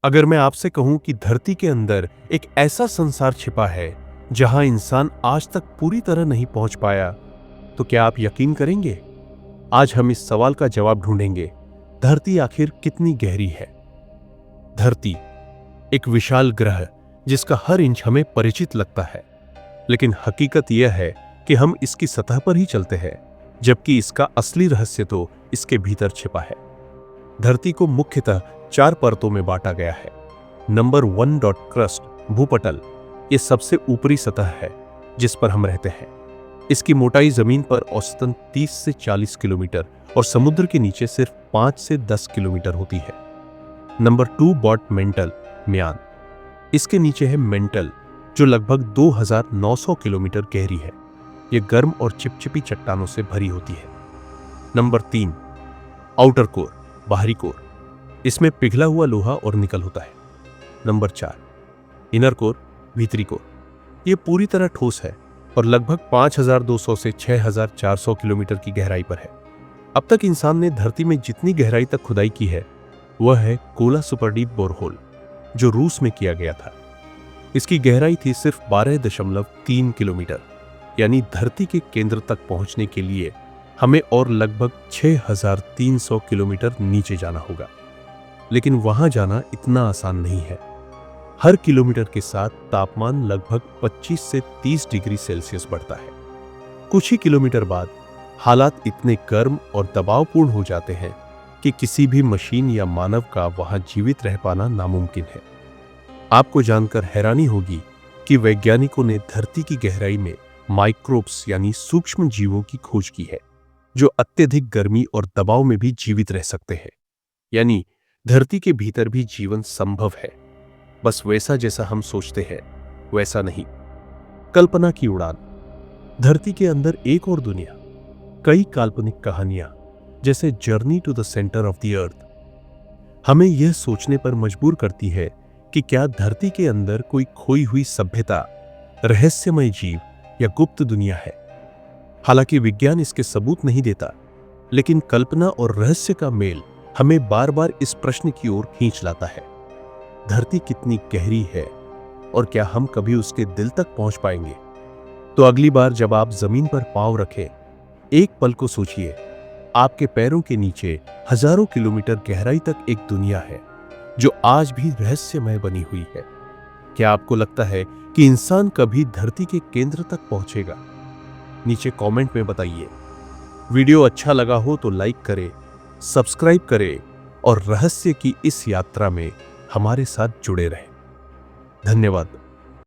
अगर मैं आपसे कहूं कि धरती के अंदर एक ऐसा संसार छिपा है जहां इंसान आज तक पूरी तरह नहीं पहुंच पाया, तो क्या आप यकीन करेंगे? आज हम इस सवाल का जवाब ढूंढेंगे। धरती आखिर कितनी गहरी है? धरती एक विशाल ग्रह जिसका हर इंच हमें परिचित लगता है, लेकिन हकीकत यह है कि हम इसकी सतह पर ही चलते हैं, जबकि इसका असली रहस्य तो इसके भीतर छिपा है। धरती को मुख्यतः 4 परतों में बांटा गया है। नंबर 1 क्रस्ट, भूपटल, ये सबसे ऊपरी सतह है जिस पर हम रहते हैं। इसकी मोटाई जमीन पर औसतन 30 से 40 किलोमीटर और समुद्र के नीचे सिर्फ 5 से 10 किलोमीटर होती है। नंबर 2 मेंटल, म्यान, इसके नीचे है मेंटल, जो लगभग 2900 किलोमीटर गहरी है। यह गर्म और चिपचिपी चट्टानों से भरी होती है। नंबर 3 आउटर कोर, बाहरी कोर, इसमें पिघला हुआ लोहा और निकल होता है। नंबर 4 इनर कोर, भीतरी कोर, यह पूरी तरह ठोस है और लगभग 5200 से 6400 किलोमीटर की गहराई पर है। अब तक इंसान ने धरती में जितनी गहराई तक खुदाई की है वह है कोला सुपरडीप बोरहोल, जो रूस में किया गया था। इसकी गहराई थी सिर्फ 12.3 किलोमीटर, यानी धरती के केंद्र तक पहुंचने के लिए हमें और लगभग 6300 किलोमीटर नीचे जाना होगा। लेकिन वहां जाना इतना आसान नहीं है। हर किलोमीटर के साथ तापमान लगभग 25 से 30 डिग्री सेल्सियस बढ़ता है। कुछ ही किलोमीटर बाद हालात इतने गर्म और दबावपूर्ण हो जाते हैं कि किसी भी मशीन या मानव का वहां जीवित रह पाना नामुमकिन है। आपको जानकर हैरानी होगी कि वैज्ञानिकों ने धरती की गहराई में माइक्रोब्स यानी सूक्ष्म जीवों की खोज की है, जो अत्यधिक गर्मी और दबाव में भी जीवित रह सकते हैं। यानी धरती के भीतर भी जीवन संभव है, बस वैसा जैसा हम सोचते हैं वैसा नहीं। कल्पना की उड़ान, धरती के अंदर एक और दुनिया। कई काल्पनिक कहानियां जैसे journey to the centre of the earth हमें यह सोचने पर मजबूर करती है कि क्या धरती के अंदर कोई खोई हुई सभ्यता, रहस्यमय जीव या गुप्त दुनिया है। हालांकि विज्ञान इसके सबूत नहीं देता, लेकिन कल्पना और रहस्य का मेल हमें बार बार इस प्रश्न की ओर खींच लाता है। धरती कितनी गहरी है और क्या हम कभी उसके दिल तक पहुंच पाएंगे? तो अगली बार जब आप जमीन पर पांव रखें, एक पल को सोचिए, आपके पैरों के नीचे हजारों किलोमीटर गहराई तक एक दुनिया है जो आज भी रहस्यमय बनी हुई है। क्या आपको लगता है कि इंसान कभी धरती के केंद्र तक पहुंचेगा? नीचे कमेंट में बताइए। वीडियो अच्छा लगा हो तो लाइक करें, सब्सक्राइब करें और रहस्य की इस यात्रा में हमारे साथ जुड़े रहें। धन्यवाद।